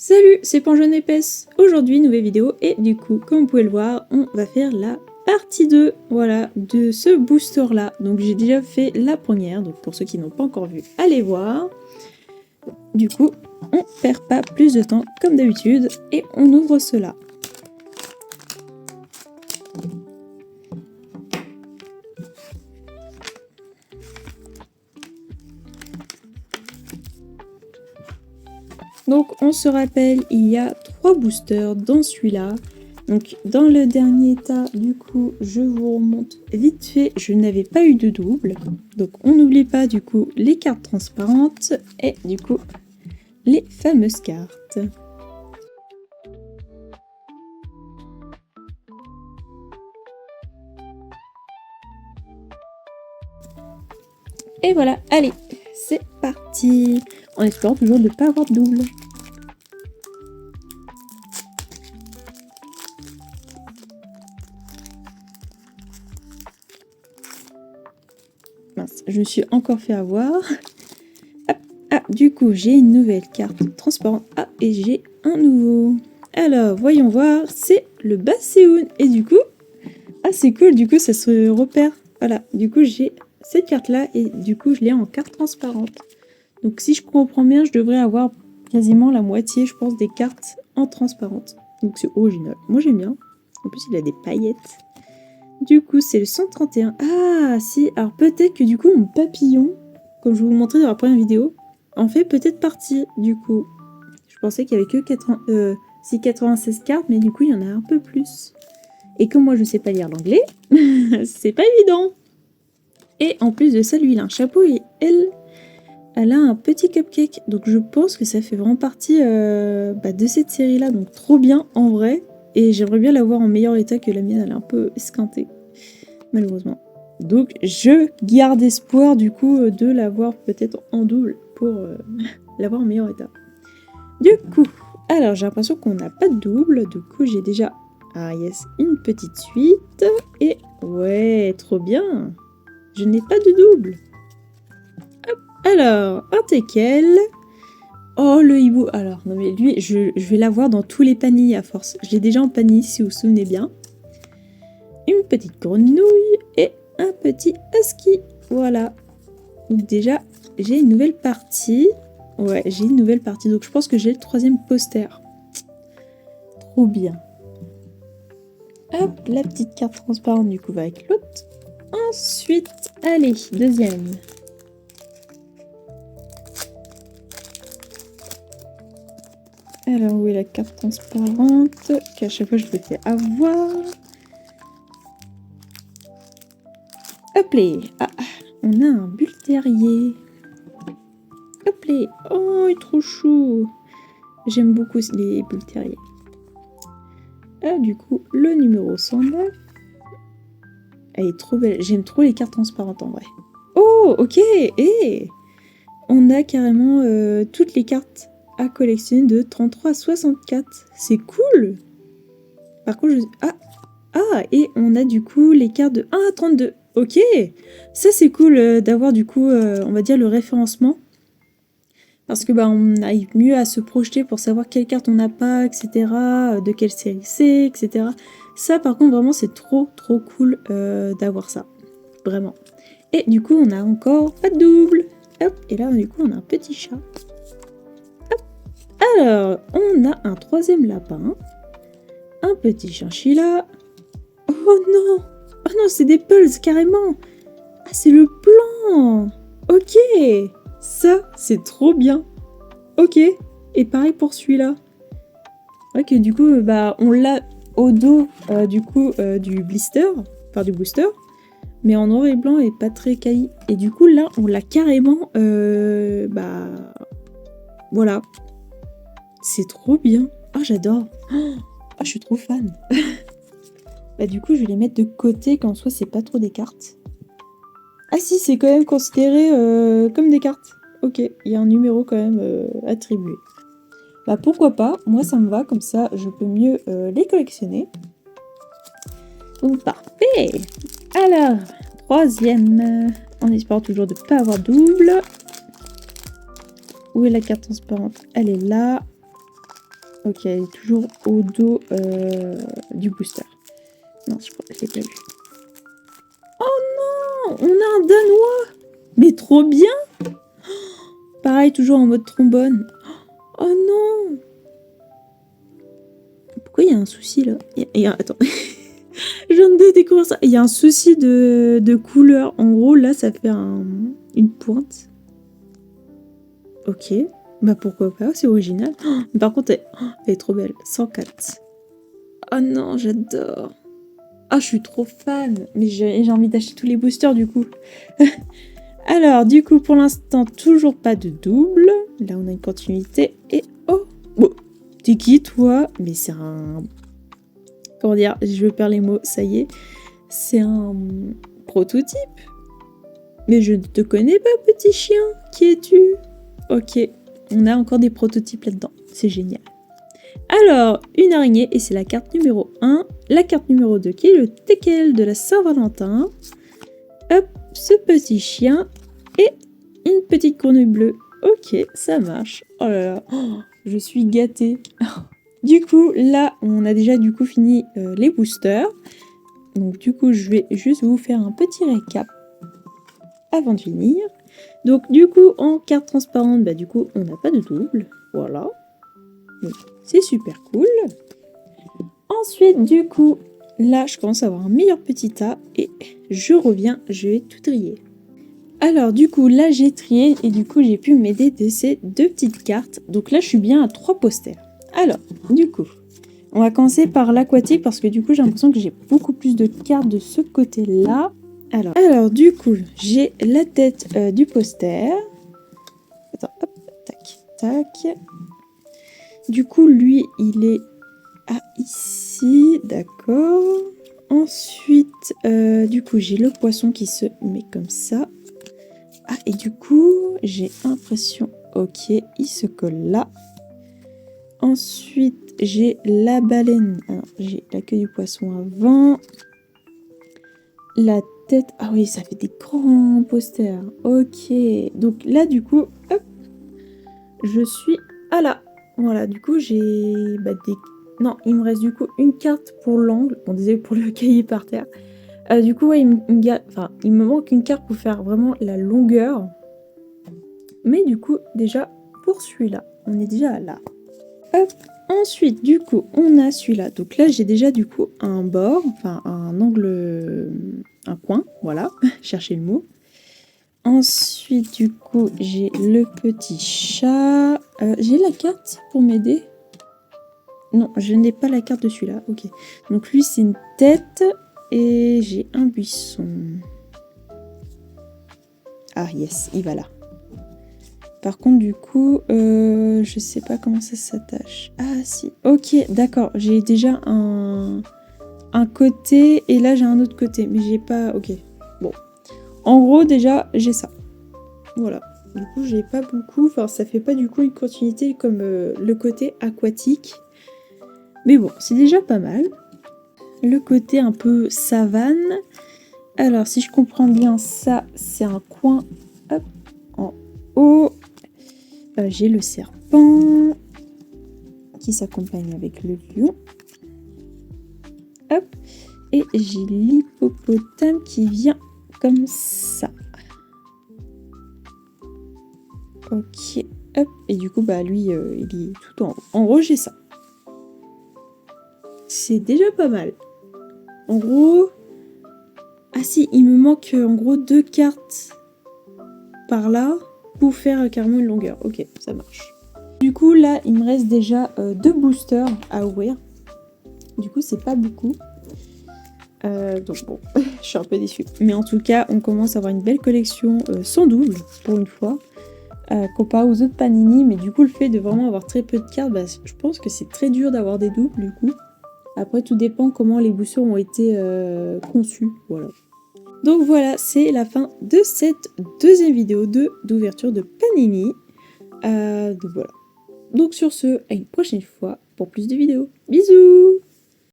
Salut, c'est Panjaune épaisse. Aujourd'hui, nouvelle vidéo et du coup, comme vous pouvez le voir, on va faire la partie 2, voilà, de ce booster là. Donc j'ai déjà fait la première, donc pour ceux qui n'ont pas encore vu, allez voir. Du coup, on perd pas plus de temps comme d'habitude et on ouvre cela. Donc on se rappelle, il y a 3 boosters dans celui-là. Donc dans le dernier tas, du coup, je vous remonte vite fait, je n'avais pas eu de double. Donc on n'oublie pas du coup les cartes transparentes et du coup les fameuses cartes. Et voilà, allez, c'est parti. En espérant toujours de ne pas avoir de double. Mince, je me suis encore fait avoir. Hop, ah, du coup, j'ai une nouvelle carte transparente. Ah, et j'ai un nouveau. Alors, voyons voir, c'est le Basséoun. Et du coup, ah, c'est cool, du coup, ça se repère. Voilà, du coup, j'ai cette carte-là et du coup, je l'ai en carte transparente. Donc, si je comprends bien, je devrais avoir quasiment la moitié, je pense, des cartes en transparente. Donc, c'est original. Moi, j'aime bien. En plus, il a des paillettes. Du coup, c'est le 131. Ah, si. Alors, peut-être que du coup, mon papillon, comme je vous le montrais dans la première vidéo, en fait peut-être partie, du coup. Je pensais qu'il y avait que 96 cartes, mais du coup, il y en a un peu plus. Et comme moi, je sais pas lire l'anglais, c'est pas évident. Et en plus de ça, lui, il a un chapeau et elle a un petit cupcake. Donc, je pense que ça fait vraiment partie de cette série-là. Donc, trop bien, en vrai. Et j'aimerais bien l'avoir en meilleur état que la mienne, elle est un peu esquintée, malheureusement. Donc je garde espoir du coup de l'avoir peut-être en double pour l'avoir en meilleur état. Du coup, alors j'ai l'impression qu'on n'a pas de double, du coup j'ai déjà, ah yes, une petite suite. Et ouais, trop bien, je n'ai pas de double. Hop, alors, un teckel. Oh, le hibou. Alors, non mais lui, je vais l'avoir dans tous les paniers à force. Je l'ai déjà en panier, si vous vous souvenez bien. Une petite grenouille et un petit husky. Voilà. Donc déjà, j'ai une nouvelle partie. Ouais, j'ai une nouvelle partie. Donc je pense que j'ai le 3e poster. Trop bien. Hop, la petite carte transparente du coup va avec l'autre. Ensuite, allez, 2e. Alors, où est la carte transparente qu'à chaque fois je me fais avoir. Hop là. Ah, on a un bulle terrier. Hop là. Oh, il est trop chou. J'aime beaucoup les bulles terriers. Ah, du coup, le numéro 109. Elle est trop belle. J'aime trop les cartes transparentes en vrai. Oh, ok. Et on a carrément toutes les cartes à collectionner de 33 à 64. C'est cool. Par contre, et on a du coup les cartes de 1 à 32. Ok. Ça, c'est cool d'avoir du coup, on va dire, le référencement. Parce que on arrive mieux à se projeter pour savoir quelle carte on n'a pas, etc. De quelle série c'est, etc. Ça, par contre, vraiment, c'est trop cool d'avoir ça. Vraiment. Et du coup, on a encore pas de double. Hop, et là, du coup, on a un petit chat. Hop. Alors, on a un 3e lapin. Un petit chinchilla. Oh non! Oh non, c'est des pulses, carrément! Ah, c'est le plan! Ok! Ça, c'est trop bien. Ok. Et pareil pour celui-là. Ok, du coup, on l'a au dos du blister, enfin du booster, mais en noir et blanc et pas très quali. Et du coup, là, on l'a carrément, voilà. C'est trop bien. Ah, j'adore. Ah, je suis trop fan. Du coup, je vais les mettre de côté, qu'en soit, c'est pas trop des cartes. Ah si, c'est quand même considéré comme des cartes. Ok, il y a un numéro quand même attribué. Pourquoi pas, moi ça me va, comme ça je peux mieux les collectionner. Donc parfait. Alors, 3e, en espérant toujours de ne pas avoir double. Où est la carte transparente? Elle est là. Ok, elle est toujours au dos du booster. Non, je crois que je l'ai pas vu. Oh non, on a un Danois. Mais trop bien. Pareil, toujours en mode trombone. Oh non. Pourquoi il y a un souci là? Attends, je viens de découvrir ça. Il y a un souci de couleur. En gros, là, ça fait une pointe. Ok. Bah pourquoi pas, c'est original. Oh, mais par contre, elle est trop belle. 104. Oh non, j'adore. Ah, je suis trop fan. Mais j'ai envie d'acheter tous les boosters du coup. Alors, du coup, pour l'instant, toujours pas de double. Là, on a une continuité. Et oh, bon, t'es qui toi? Mais c'est un... Comment dire? Je perds les mots, ça y est. C'est un prototype. Mais je ne te connais pas, petit chien. Qui es-tu? Ok, on a encore des prototypes là-dedans. C'est génial. Alors, une araignée, et c'est la carte numéro 1. La carte numéro 2, qui est le teckel de la Saint-Valentin. Hop, ce petit chien. Et une petite grenouille bleue. Ok, ça marche. Oh là là, je suis gâtée. Du coup, là, on a déjà du coup fini les boosters. Donc du coup, je vais juste vous faire un petit récap avant de finir. Donc du coup, en carte transparente, bah du coup, on n'a pas de double. Voilà. C'est super cool. Ensuite, du coup, là, je commence à avoir un meilleur petit tas. Et je reviens, je vais tout trier. Alors du coup, là, j'ai trié et du coup, j'ai pu m'aider de ces deux petites cartes. Donc là, je suis bien à 3 posters. Alors, du coup, on va commencer par l'aquatique parce que du coup, j'ai l'impression que j'ai beaucoup plus de cartes de ce côté-là. Alors du coup, j'ai la tête du poster. Attends, hop, tac, tac. Du coup, lui, il est ici, d'accord. Ensuite, du coup, j'ai le poisson qui se met comme ça. Ah, et du coup, j'ai l'impression, ok, il se colle là. Ensuite, j'ai la baleine. Alors, j'ai la queue du poisson avant. La tête. Ah oui, ça fait des grands posters. Ok. Donc là, du coup, hop, je suis à là. Voilà, du coup, j'ai des... Non, il me reste du coup une carte pour l'angle. Bon, désolé pour le cahier par terre. Du coup, ouais, il me manque une carte pour faire vraiment la longueur. Mais du coup, déjà, pour celui-là, on est déjà là. Hop. Ensuite, du coup, on a celui-là. Donc là, j'ai déjà du coup un bord, enfin un angle, un coin, voilà, cherchez le mot. Ensuite, du coup, j'ai le petit chat. J'ai la carte pour m'aider? Non, je n'ai pas la carte de celui-là, ok. Donc lui, c'est une tête et j'ai un buisson. Ah yes, il va là. Par contre, du coup, je sais pas comment ça s'attache. Ah, si. Ok, d'accord. J'ai déjà un côté et là, j'ai un autre côté. Mais j'ai pas... Ok. Bon. En gros, déjà, j'ai ça. Voilà. Du coup, j'ai pas beaucoup. Enfin, ça fait pas du coup une continuité comme le côté aquatique. Mais bon, c'est déjà pas mal. Le côté un peu savane. Alors, si je comprends bien, ça, c'est un coin... Hop, en haut. J'ai le serpent qui s'accompagne avec le lion. Hop. Et j'ai l'hippopotame qui vient comme ça. Ok. Hop. Et du coup, bah lui, il est tout en haut. En gros, j'ai ça. C'est déjà pas mal. En gros... Ah si, il me manque en gros 2 cartes par là pour faire carrément une longueur. Ok, ça marche. Du coup, là, il me reste déjà 2 boosters à ouvrir. Du coup, c'est pas beaucoup. Donc bon, je suis un peu déçue. Mais en tout cas, on commence à avoir une belle collection sans double, pour une fois. Comparé aux autres Panini. Mais du coup, le fait de vraiment avoir très peu de cartes, bah, je pense que c'est très dur d'avoir des doubles, du coup. Après, tout dépend comment les boosters ont été conçus. Voilà. Donc voilà, c'est la fin de cette deuxième vidéo d'ouverture de Panini. Donc voilà. Donc sur ce, à une prochaine fois pour plus de vidéos. Bisous!